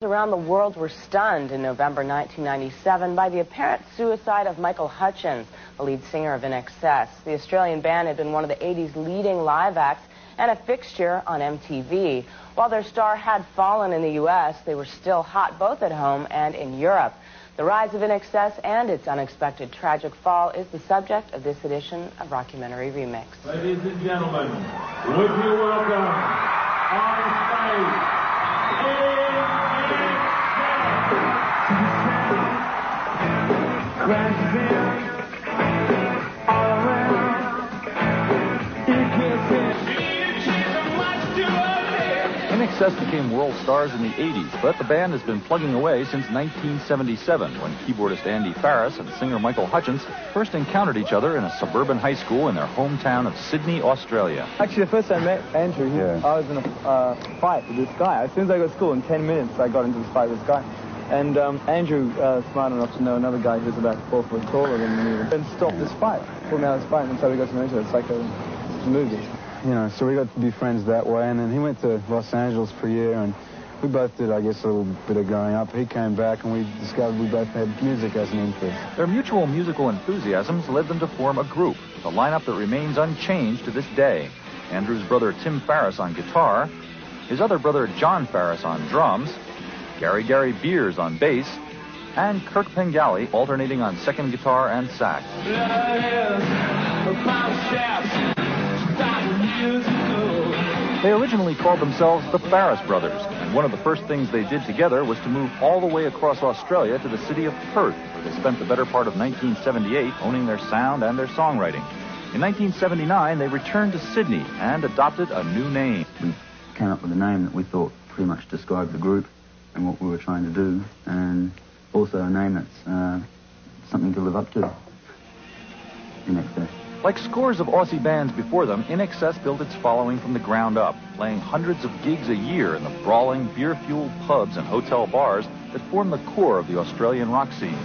Around the world were stunned in November 1997 by the apparent suicide of Michael Hutchence, the lead singer of INXS. The Australian band had been one of the 80s leading live acts and a fixture on MTV. While their star had fallen in the U.S., they were still hot both at home and in Europe. The rise of INXS and its unexpected tragic fall is the subject of this edition of Rockumentary Remix. Ladies and gentlemen, would you welcome on stage INXS became world stars in the 80s, but the band has been plugging away since 1977, when keyboardist Andy Farris and singer Michael Hutchence first encountered each other in a suburban high school in their hometown of Sydney, Australia. Actually, the first time I met Andrew, I was in a fight with this guy. As soon as I got to school, in 10 minutes, I got into this fight with this guy. And Andrew, smart enough to know another guy who was about 4 foot taller than me, and stopped this fight, pulled me out of this fight, and so we got to know each other. It's like a movie. You know, so we got to be friends that way, and then he went to Los Angeles for a year, and we both did, I guess, a little bit of growing up. He came back, and we discovered we both had music as an interest. Their mutual musical enthusiasms led them to form a group, with a lineup that remains unchanged to this day. Andrew's brother Tim Farris on guitar, his other brother John Farris on drums, Gary Beers on bass, and Kirk Pengali alternating on second guitar and sax. They originally called themselves the Farris Brothers, and one of the first things they did together was to move all the way across Australia to the city of Perth, where they spent the better part of 1978 honing their sound and their songwriting. In 1979, they returned to Sydney and adopted a new name. We came up with a name that we thought pretty much described the group and what we were trying to do, and also a name that's something to live up to. INXS. Like scores of Aussie bands before them, INXS built its following from the ground up, playing hundreds of gigs a year in the brawling, beer-fueled pubs and hotel bars that form the core of the Australian rock scene.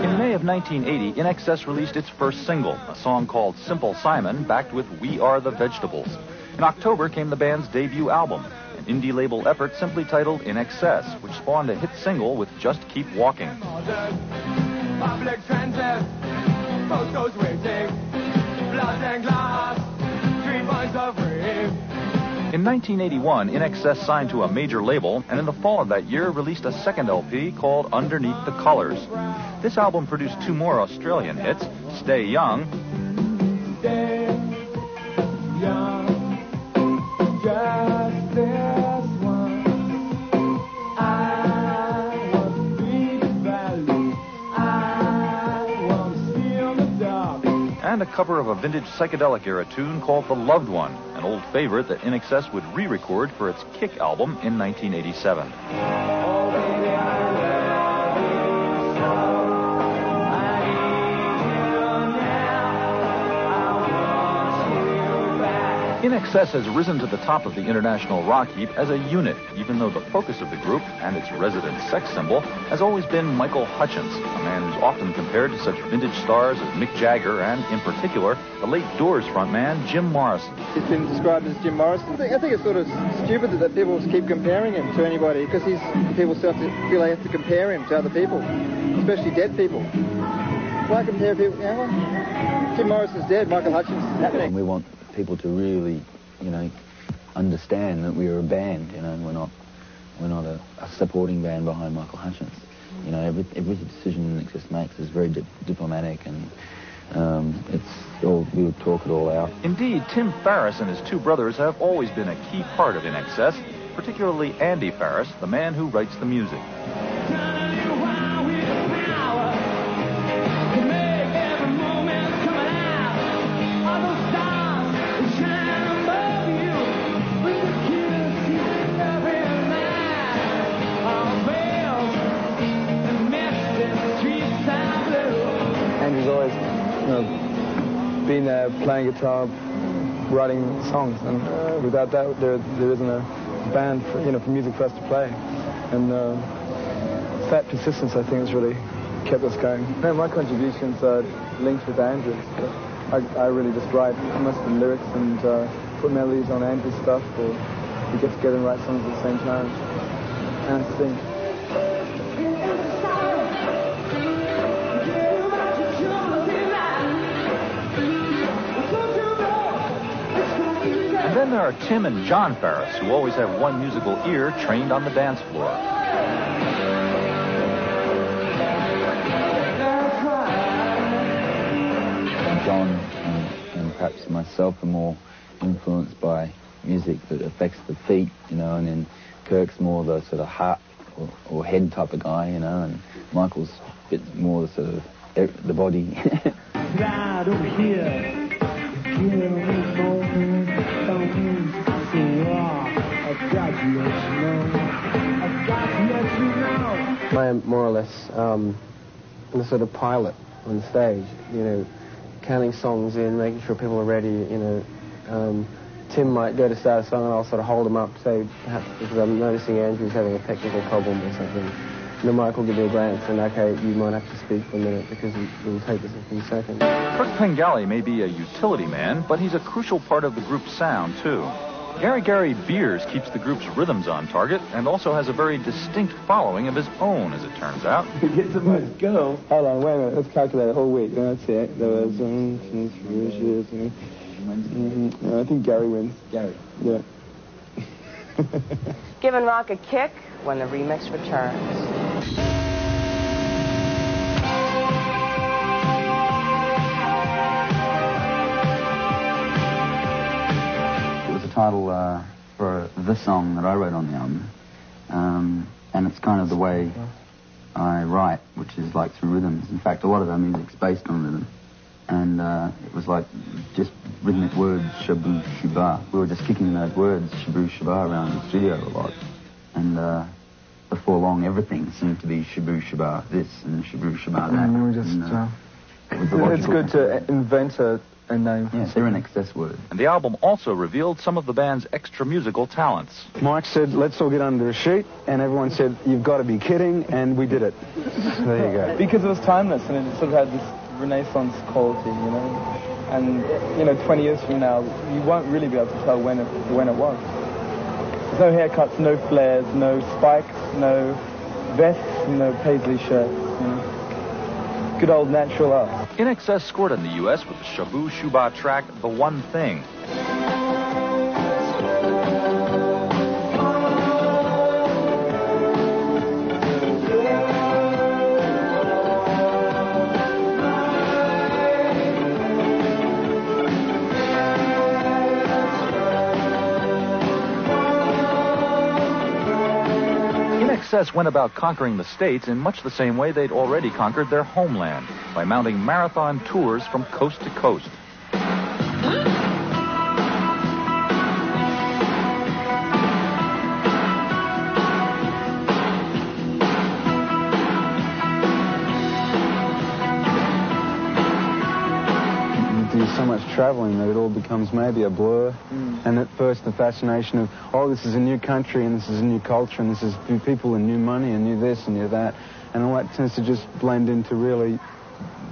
In May of 1980, INXS released its first single, a song called Simple Simon, backed with We Are the Vegetables. In October came the band's debut album, an indie label effort simply titled INXS, which spawned a hit single with Just Keep Walking. In 1981, INXS signed to a major label, and in the fall of that year released a second LP called Underneath the Colours. This album produced two more Australian hits, Stay Young, and a cover of a vintage psychedelic-era tune called The Loved One, an old favorite that INXS would re-record for its Kick album in 1987. INXS has risen to the top of the international rock heap as a unit, even though the focus of the group and its resident sex symbol has always been Michael Hutchence, a man who's often compared to such vintage stars as Mick Jagger and, in particular, the late Doors frontman Jim Morrison. He's been described as Jim Morrison. I think it's sort of stupid that people keep comparing him to anybody, because people start to feel they have to compare him to other people, especially dead people. Why compare people? You know, Jim Morrison's dead, Michael Hutchence is happening. We want people to really, understand that we are a band, we're not a supporting band behind Michael Hutchence. Every decision INXS makes is very diplomatic, and we'll talk it all out. Indeed, Tim Farris and his two brothers have always been a key part of INXS, particularly Andy Farris, the man who writes the music. Andrew's always, been there playing guitar, writing songs, and without that, there isn't a band for music for us to play. And that persistence, I think, is really kept us going. No, my contributions are linked with Andrew's. I really just write most of the lyrics and put melodies on Andrew's stuff, or we get together and write songs at the same time. And I sing. And then there are Tim and John Farris, who always have one musical ear trained on the dance floor. John and perhaps myself are more influenced by music that affects the feet, you know, and then Kirk's more the sort of heart or head type of guy, you know, and Michael's a bit more the sort of the body. God over here. I'm more or less the sort of pilot on stage, you know, counting songs in, making sure people are ready, you know. Tim might go to start a song and I'll sort of hold him up, say, perhaps because I'm noticing Andrew's having a technical problem or something. And then Mike will give me a glance and, okay, you might have to speak for a minute because we'll take this in a few seconds. Kirk Pengelly may be a utility man, but he's a crucial part of the group's sound, too. Gary Beers keeps the group's rhythms on target and also has a very distinct following of his own, as it turns out. Get the most girls. Hold on, wait a minute. Let's calculate it all week. That's it. There was 1, 2, 3, 4. I think Gary wins. Gary. Yeah. Giving rock a kick when the remix returns. Title for the song that I wrote on the album, and it's kind of the way I write, which is like through rhythms. In fact, a lot of our music's based on rhythm, and it was like just rhythmic words, shabu shuba. We were just kicking those words, shabu shuba, around the studio a lot, and before long everything seemed to be shabu shuba this and shabu shuba that. And we just, it's good to invent a name. Yes, they're INXS words. And the album also revealed some of the band's extra musical talents. Mike said, let's all get under a sheet, and everyone said, you've got to be kidding, and we did it. So there you go. Because it was timeless, and it sort of had this Renaissance quality, you know. And, you know, 20 years from now, you won't really be able to tell when it was. There's no haircuts, no flares, no spikes, no vests, no paisley shirts, you know. Good old natural art. INXS scored in the U.S. with the Shabu Shuba track, The One Thing. INXS went about conquering the States in much the same way they'd already conquered their homeland, by mounting marathon tours from coast to coast. You do so much traveling that it all becomes maybe a blur. And at first the fascination of, oh, this is a new country and this is a new culture and this is new people and new money and new this and new that. And all that tends to just blend into really,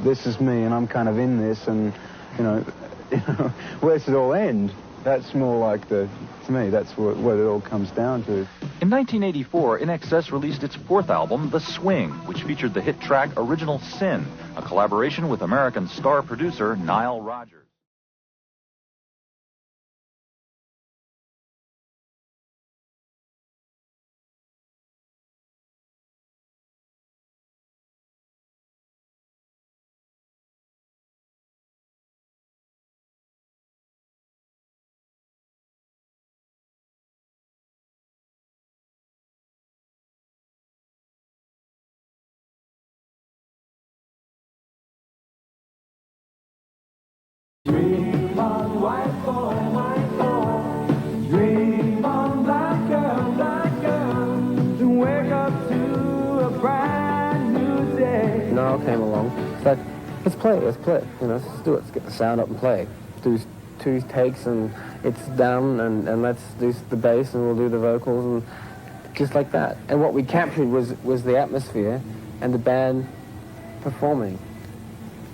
this is me and I'm kind of in this, and, you know, where does it all end? That's more like to me, that's what it all comes down to. In 1984, INXS released its fourth album, The Swing, which featured the hit track Original Sin, a collaboration with American star producer Nile Rodgers. Dream on, white boy, dream on, black girl, to wake up to a brand new day. Niall came along, said, let's play, you know, let's do it, let's get the sound up and play. Do 2 takes and it's done, and let's do the bass and we'll do the vocals, and just like that. And what we captured was the atmosphere, and the band performing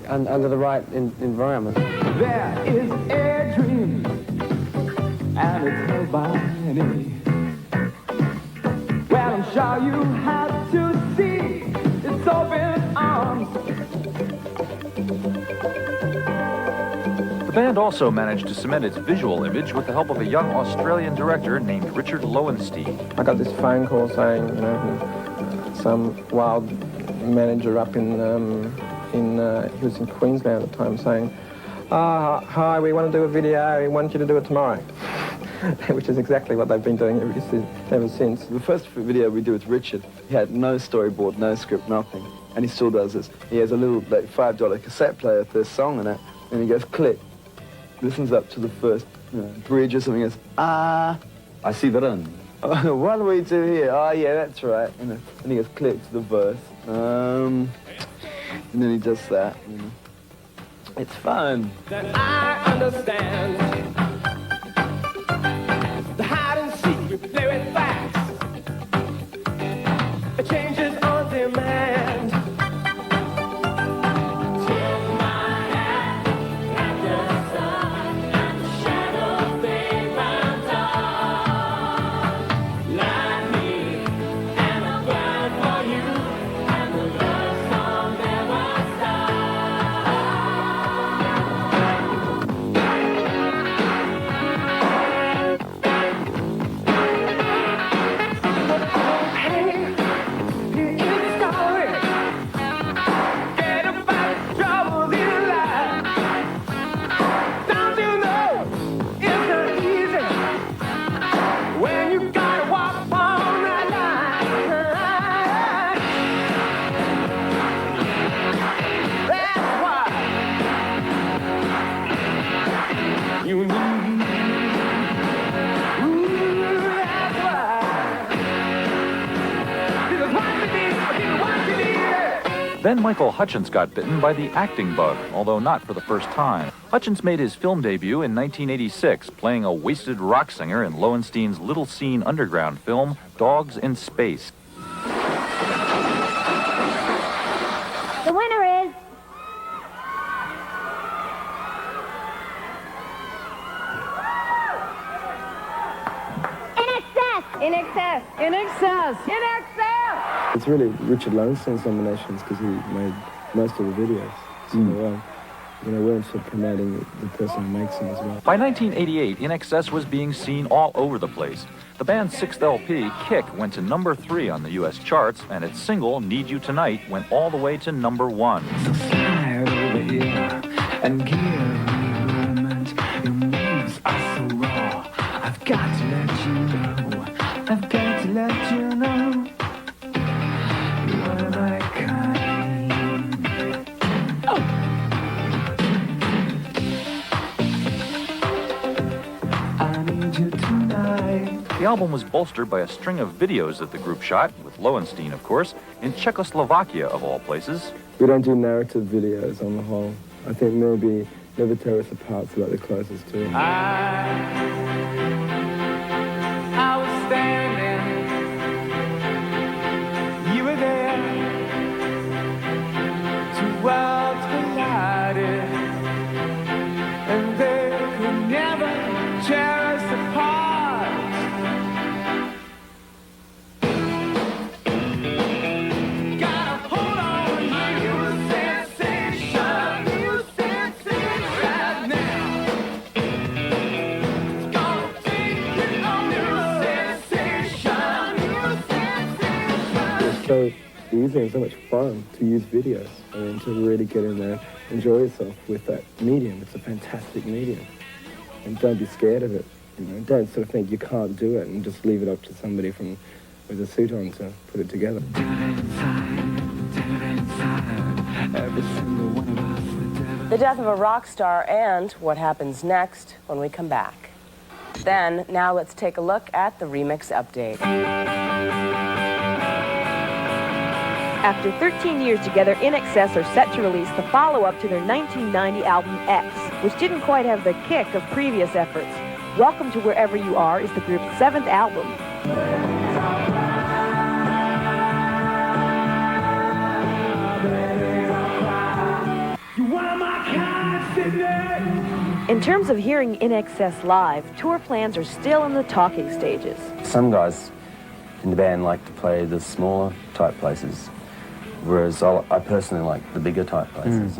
under the right environment. There is a dream, and it's held by me. Well, I'm sure you have to see its open arms. The band also managed to cement its visual image with the help of a young Australian director named Richard Lowenstein. I got this phone call saying, you know, some wild manager up in he was in Queensland at the time, saying, hi, we want to do a video, we want you to do it tomorrow. Which is exactly what they've been doing ever since. The first video we did with Richard, he had no storyboard, no script, nothing. And he still does this. He has a little like $5 cassette player with this song in it, and he goes click. Listens up to the first bridge or something, goes, I see the run. What do we do here? Oh yeah, that's right. And he goes click to the verse. And then he does that. You know. It's fun. That I understand. The hide and seek, we play with facts. It changes on demand. Take my hand, like the sun, and the shadow fade my dawn. Light me, and I'll burn for you, and the love song never stops. Then Michael Hutchence got bitten by the acting bug, although not for the first time. Hutchence made his film debut in 1986, playing a wasted rock singer in Lowenstein's Little Scene Underground film, Dogs in Space. The winner is... INXS! INXS! INXS! It's really Richard Lowenstein's nominations because he made most of the videos. So, we're sort of promoting the person who makes them as well. By 1988, INXS was being seen all over the place. The band's sixth LP, Kick, went to number 3 on the U.S. charts, and its single, Need You Tonight, went all the way to number 1. Slide over here and give me a moment. Your moves are so raw. I've got to let you know. I've got to let you know. You're my kind. Oh. I need you tonight. The album was bolstered by a string of videos that the group shot, with Lowenstein, of course, in Czechoslovakia, of all places. We don't do narrative videos on the whole. I think maybe Never Tear Us Apart's about the closest to it. I was standing, you were there, 2 worlds collided, and they could never tear us apart. Gotta hold on to you, sensation, you sensation right now. It's gonna take you on new sensation, new sensation. It's so easy and so much fun to use videos. I mean, to really get in there, enjoy yourself with that medium. It's a fantastic medium. And don't be scared of it. Don't sort of think you can't do it and just leave it up to somebody with a suit on to put it together. The death of a rock star and what happens next when we come back. Then, now let's take a look at the remix update. After 13 years together, INXS are set to release the follow-up to their 1990 album X, which didn't quite have the kick of previous efforts. Welcome to Wherever You Are is the group's 7th album. Baby, In terms of hearing INXS live, tour plans are still in the talking stages. Some guys in the band like to play the smaller type places, whereas I personally like the bigger type places.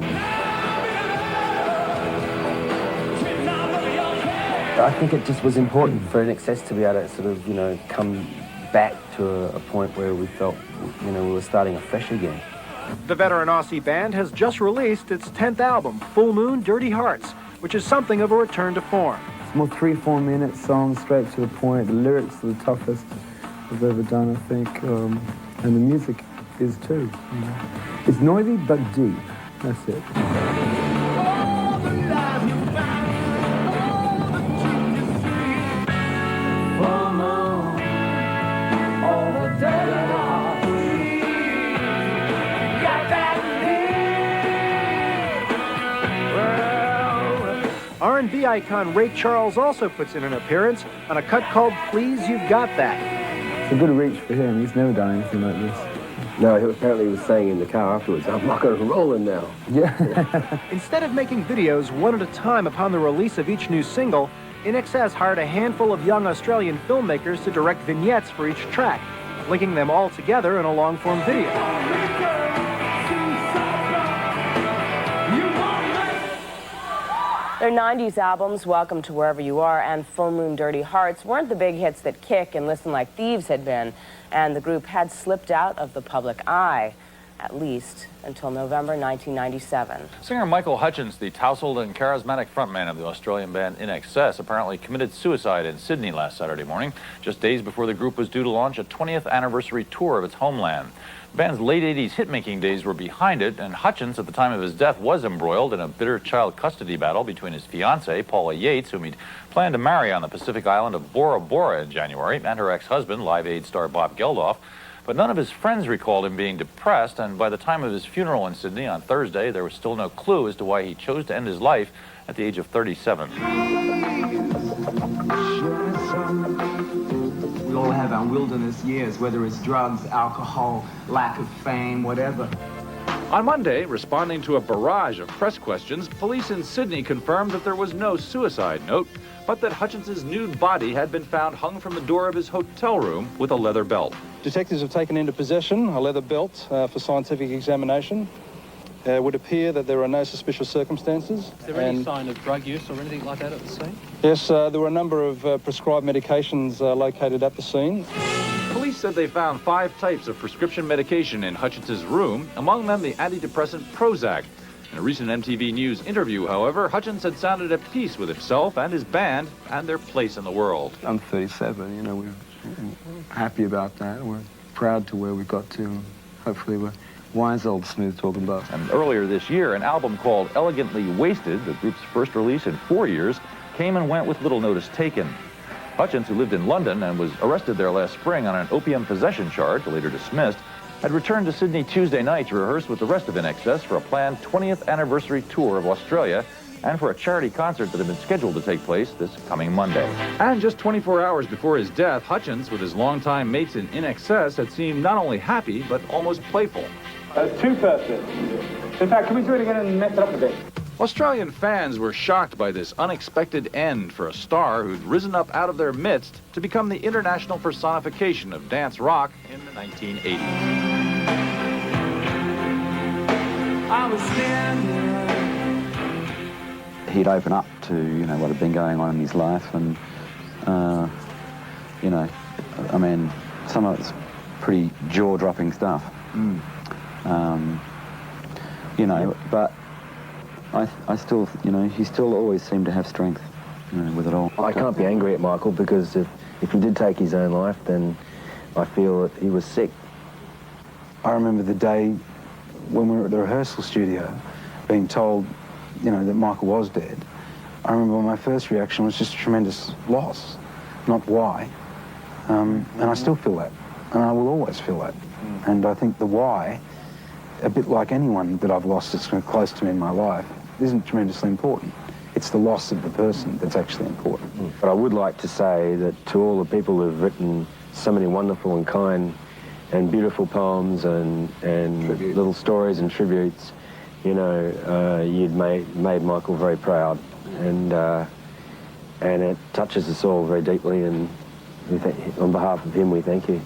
I think it just was important for INXS to be able to sort of, you know, come back to a point where we felt, you know, we were starting afresh again. The veteran Aussie band has just released its 10th album, Full Moon, Dirty Hearts, which is something of a return to form. It's more 3-4 minute songs, straight to the point. The lyrics are the toughest I've ever done, I think, and the music is too. You know. It's noisy but deep. That's it. R&B icon Ray Charles also puts in an appearance on a cut called Please You've Got That. It's a good reach for him. He's never done anything like this. No, apparently he was saying in the car afterwards, I'm not going to roll him now. Yeah. Instead of making videos one at a time upon the release of each new single, INXS hired a handful of young Australian filmmakers to direct vignettes for each track, linking them all together in a long-form video. Their 90s albums, Welcome to Wherever You Are and Full Moon Dirty Hearts, weren't the big hits that Kick and Listen Like Thieves had been, and the group had slipped out of the public eye, at least until November 1997. Singer Michael Hutchence, the tousled and charismatic frontman of the Australian band INXS, apparently committed suicide in Sydney last Saturday morning, just days before the group was due to launch a 20th anniversary tour of its homeland. The band's late 80s hit-making days were behind it, and Hutchence, at the time of his death, was embroiled in a bitter child custody battle between his fiancée, Paula Yates, whom he'd planned to marry on the Pacific island of Bora Bora in January, and her ex-husband, Live Aid star Bob Geldof. But none of his friends recalled him being depressed, and by the time of his funeral in Sydney on Thursday, there was still no clue as to why he chose to end his life at the age of 37. We all have our wilderness years, whether it's drugs, alcohol, lack of fame, whatever. On Monday, responding to a barrage of press questions, police in Sydney confirmed that there was no suicide note, but that Hutchence's nude body had been found hung from the door of his hotel room with a leather belt. Detectives have taken into possession a leather belt for scientific examination. It would appear that there are no suspicious circumstances. Is there any sign of drug use or anything like that at the scene? Yes, there were a number of prescribed medications located at the scene. Police said they found 5 types of prescription medication in Hutchence's room, among them the antidepressant Prozac. In a recent MTV News interview, however, Hutchence had sounded at peace with himself and his band and their place in the world. I'm 37, you know, we're happy about that. We're proud to where we got to. Hopefully we're wise old smooth talking about. And earlier this year, an album called Elegantly Wasted, the group's first release in 4 years, came and went with little notice taken. Hutchence, who lived in London and was arrested there last spring on an opium possession charge, later dismissed, had returned to Sydney Tuesday night to rehearse with the rest of INXS for a planned 20th anniversary tour of Australia and for a charity concert that had been scheduled to take place this coming Monday. And just 24 hours before his death, Hutchence, with his longtime mates in INXS, had seemed not only happy, but almost playful. That's 2 firsts. In fact, can we do it again and mess it up a bit? Australian fans were shocked by this unexpected end for a star who'd risen up out of their midst to become the international personification of dance rock in the 1980s. I was standing. He'd open up to, you know, what had been going on in his life, and, you know, I mean, some of it's pretty jaw-dropping stuff. You know, but I still, you know, he still always seemed to have strength, you know, with it all. I can't be angry at Michael because if he did take his own life, then I feel that he was sick. I remember the day when we were at the rehearsal studio being told, you know, that Michael was dead. I remember my first reaction was just tremendous loss, not why. And I still feel that, and I will always feel that. And I think the why, a bit like anyone that I've lost that's close to me in my life, isn't tremendously important. It's the loss of the person that's actually important. But I would like to say that to all the people who've written so many wonderful and kind and beautiful poems and little stories and tributes, you know, you'd made Michael very proud, and it touches us all very deeply, and on behalf of him we thank you.